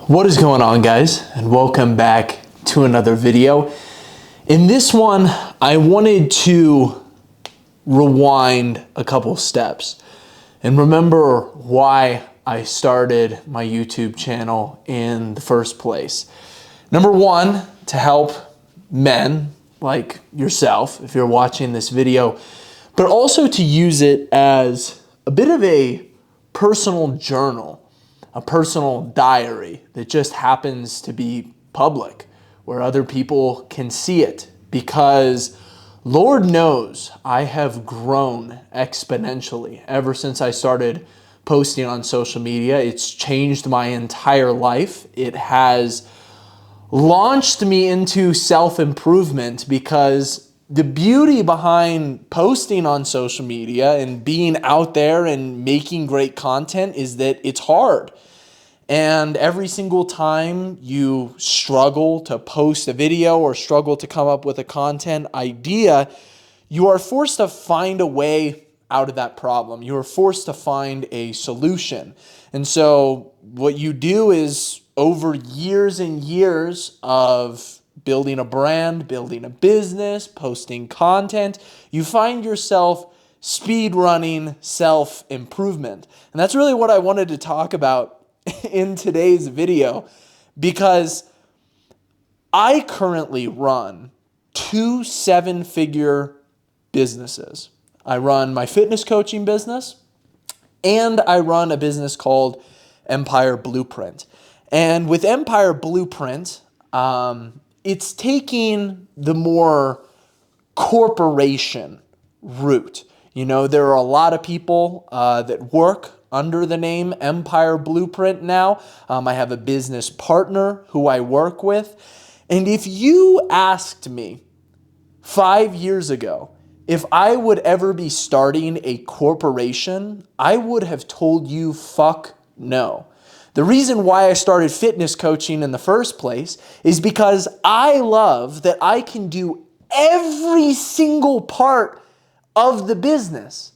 What is going on, guys, and welcome back to another video. In this one, I wanted to rewind a couple steps and remember why I started my YouTube channel in the first place. Number one, to help men like yourself, if you're watching this video, but also to use it as a bit of a personal journal, a personal diary that just happens to be public, where other people can see it, because Lord knows I have grown exponentially ever since I started posting on social media. It's changed my entire life. It has launched me into self-improvement, because the beauty behind posting on social media and being out there and making great content is that it's hard. And every single time you struggle to post a video or struggle to come up with a content idea, you are forced to find a way out of that problem. You are forced to find a solution. And so what you do is, over years and years of building a brand, building a business, posting content, you find yourself speed running self-improvement. And that's really what I wanted to talk about in today's video, because I currently run 2 7-figure businesses. I run my fitness coaching business, and I run a business called Empire Blueprint. And with Empire Blueprint, it's taking the more corporation route. You know, there are a lot of people that work under the name Empire Blueprint now. I have a business partner who I work with. And if you asked me 5 years ago if I would ever be starting a corporation, I would have told you fuck no. The reason why I started fitness coaching in the first place is because I love that I can do every single part of the business.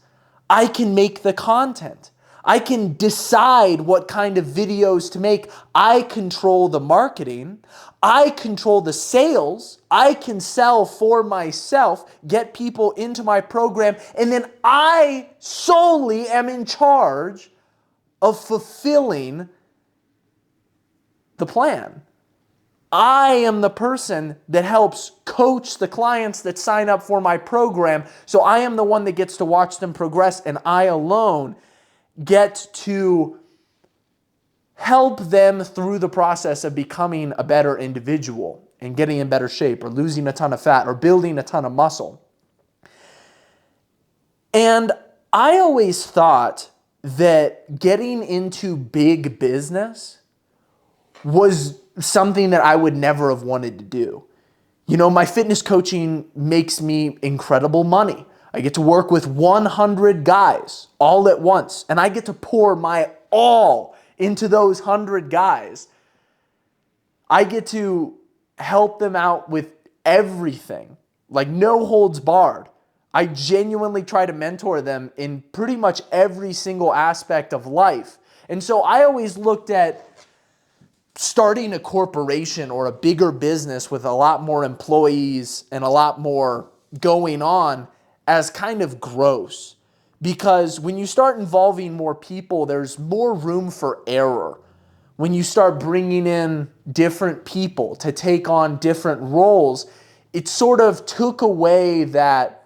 I can make the content. I can decide what kind of videos to make. I control the marketing. I control the sales. I can sell for myself, get people into my program, and then I solely am in charge of fulfilling the plan. I am the person that helps coach the clients that sign up for my program. So I am the one that gets to watch them progress, and I alone get to help them through the process of becoming a better individual and getting in better shape, or losing a ton of fat, or building a ton of muscle. And I always thought that getting into big business was something that I would never have wanted to do. You know, my fitness coaching makes me incredible money. I get to work with 100 guys all at once, and I get to pour my all into those 100 guys. I get to help them out with everything, like no holds barred. I genuinely try to mentor them in pretty much every single aspect of life. And so I always looked at starting a corporation or a bigger business with a lot more employees and a lot more going on as kind of gross. Because when you start involving more people, there's more room for error. When you start bringing in different people to take on different roles, it sort of took away that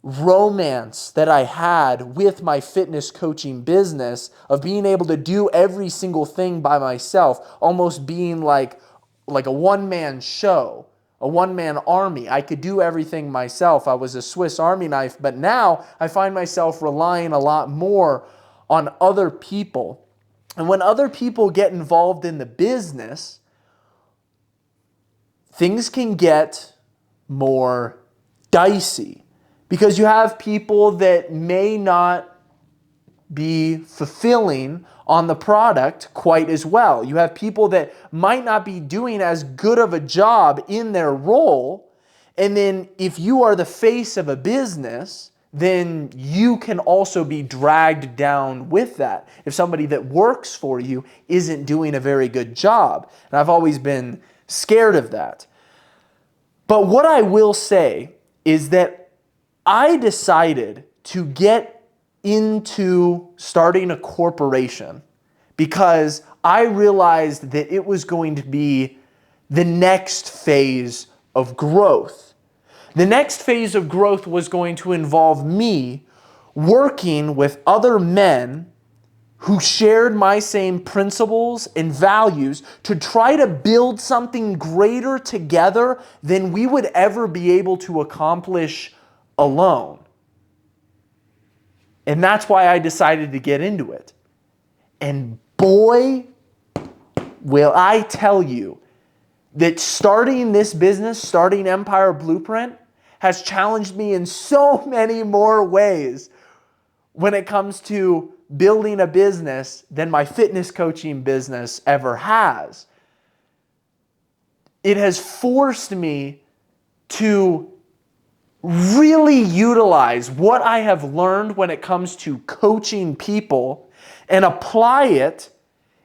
romance that I had with my fitness coaching business of being able to do every single thing by myself, almost being like a one-man show, a one-man army. I could do everything myself. I was a Swiss Army knife, but now I find myself relying a lot more on other people. And when other people get involved in the business, things can get more dicey, because you have people that may not be fulfilling on the product quite as well. You have people that might not be doing as good of a job in their role. And then if you are the face of a business, then you can also be dragged down with that if somebody that works for you isn't doing a very good job. And I've always been scared of that. But what I will say is that I decided to get into starting a corporation because I realized that it was going to be the next phase of growth. The next phase of growth was going to involve me working with other men who shared my same principles and values to try to build something greater together than we would ever be able to accomplish alone. And that's why I decided to get into it. And boy, will I tell you that starting this business, starting Empire Blueprint, has challenged me in so many more ways when it comes to building a business than my fitness coaching business ever has. It has forced me to really utilize what I have learned when it comes to coaching people and apply it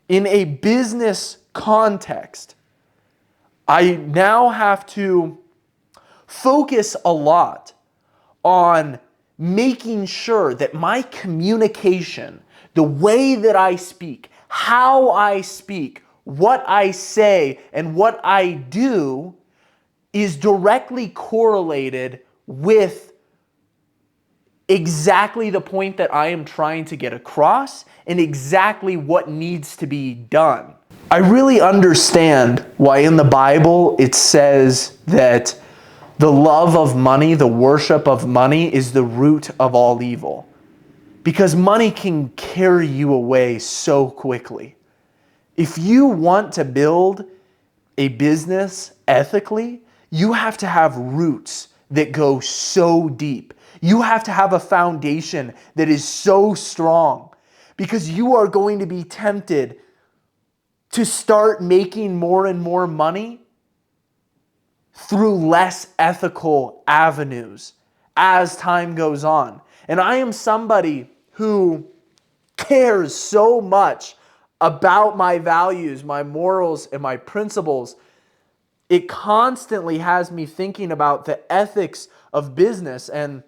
in a business context. I now have to focus a lot on making sure that my communication, the way that I speak, how I speak, what I say, and what I do is directly correlated with exactly the point that I am trying to get across and exactly what needs to be done. I really understand why in the Bible it says that the love of money, the worship of money is the root of all evil. Because money can carry you away so quickly. If you want to build a business ethically, you have to have roots that go so deep. You have to have a foundation that is so strong because you are going to be tempted to start making more and more money through less ethical avenues as time goes on. And I am somebody who cares so much about my values, my morals, and my principles. It constantly has me thinking about the ethics of business. And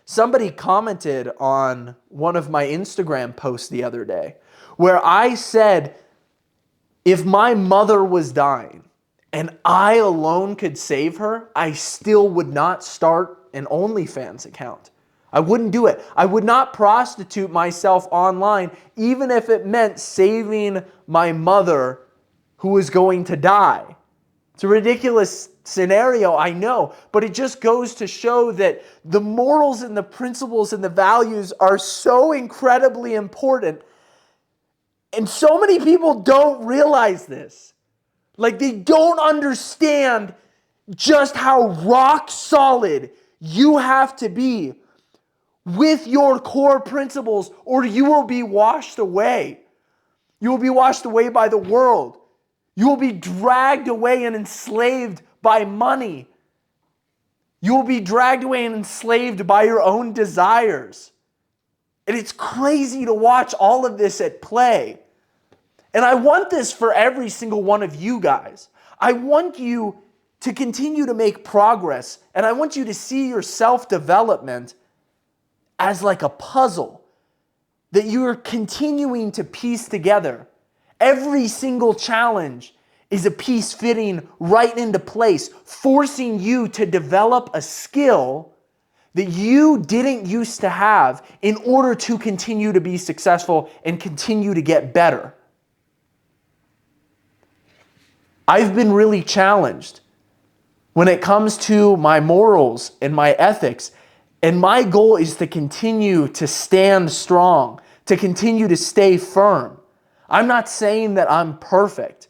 somebody commented on one of my Instagram posts the other day where I said, if my mother was dying and I alone could save her, I still would not start an OnlyFans account. I wouldn't do it. I would not prostitute myself online, even if it meant saving my mother who was going to die. It's a ridiculous scenario, I know, but it just goes to show that the morals and the principles and the values are so incredibly important. And so many people don't realize this. Like, they don't understand just how rock solid you have to be with your core principles, or you will be washed away. You will be washed away by the world. You will be dragged away and enslaved by money. You will be dragged away and enslaved by your own desires. And it's crazy to watch all of this at play. And I want this for every single one of you guys. I want you to continue to make progress, and I want you to see your self-development as like a puzzle that you're continuing to piece together. Every single challenge is a piece fitting right into place, forcing you to develop a skill that you didn't used to have in order to continue to be successful and continue to get better. I've been really challenged when it comes to my morals and my ethics, and my goal is to continue to stand strong, to continue to stay firm. I'm not saying that I'm perfect.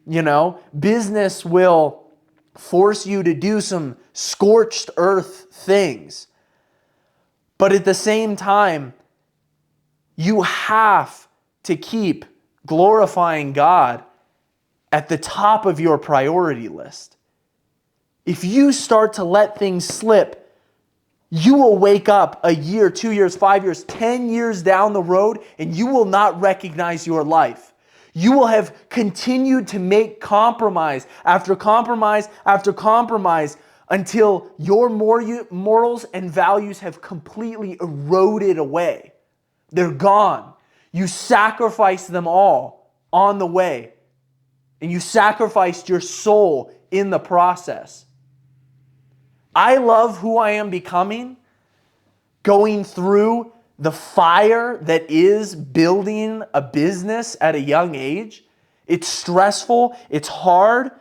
You know, business will force you to do some scorched earth things. But at the same time, you have to keep glorifying God at the top of your priority list. If you start to let things slip, You will wake up a year, 2 years, 5 years, 10 years down the road, and you will not recognize your life. You will have continued to make compromise after compromise after compromise until your morals and values have completely eroded away. They're gone. You sacrificed them all on the way, and you sacrificed your soul in the process. I love who I am becoming, going through the fire that is building a business at a young age. It's stressful, it's hard,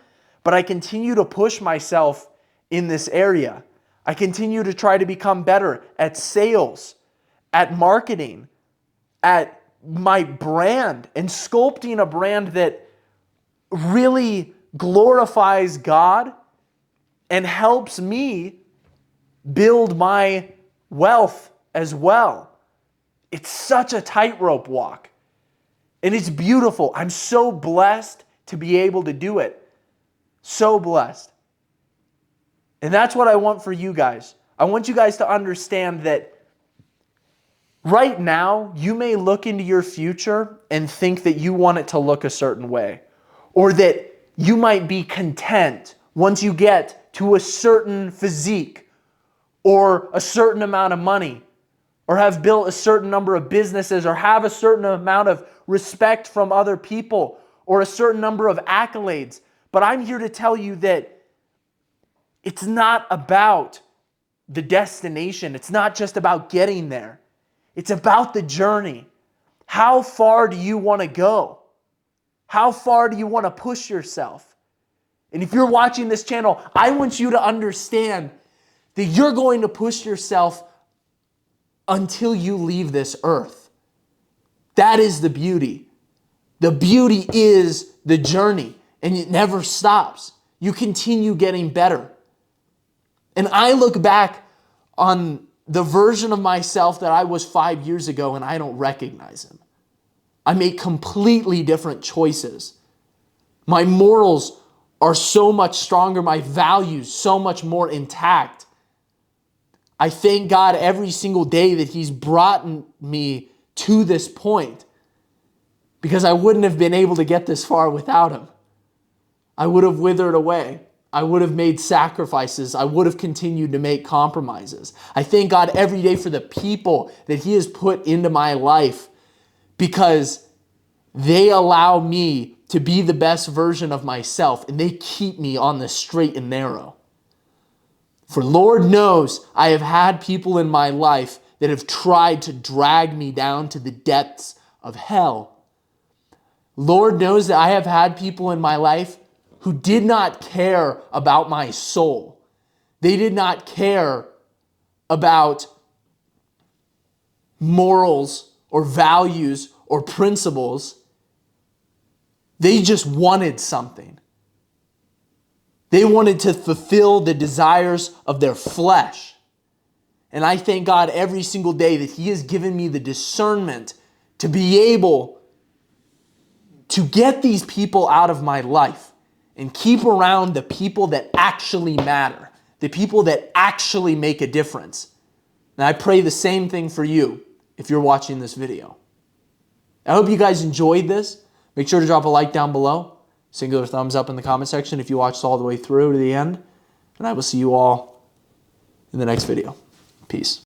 but I continue to push myself in this area. I continue to try to become better at sales, at marketing, at my brand, and sculpting a brand that really glorifies God and helps me build my wealth as well. It's such a tightrope walk, and it's beautiful. I'm so blessed to be able to do it. So blessed. And that's what I want for you guys. I want you guys to understand that right now, you may look into your future and think that you want it to look a certain way, or that you might be content once you get to a certain physique or a certain amount of money, or have built a certain number of businesses, or have a certain amount of respect from other people, or a certain number of accolades. But I'm here to tell you that it's not about the destination. It's not just about getting there. It's about the journey. How far do you want to go? How far do you want to push yourself? And if you're watching this channel, I want you to understand that you're going to push yourself until you leave this earth. That is the beauty. The beauty is the journey, and it never stops. You continue getting better. And I look back on the version of myself that I was 5 years ago, and I don't recognize him. I make completely different choices. My morals are so much stronger, my values so much more intact. I thank God every single day that He's brought me to this point, because I wouldn't have been able to get this far without Him. I would have withered away. I would have made sacrifices. I would have continued to make compromises. I thank God every day for the people that He has put into my life, because they allow me to be the best version of myself, and they keep me on the straight and narrow. For Lord knows I have had people in my life that have tried to drag me down to the depths of hell. Lord knows that I have had people in my life who did not care about my soul. They did not care about morals or values or principles. They just wanted something. They wanted to fulfill the desires of their flesh. And I thank God every single day that He has given me the discernment to be able to get these people out of my life and keep around the people that actually matter, the people that actually make a difference. And I pray the same thing for you if you're watching this video. I hope you guys enjoyed this. Make sure to drop a like down below. Singular thumbs up in the comment section if you watched all the way through to the end. And I will see you all in the next video. Peace.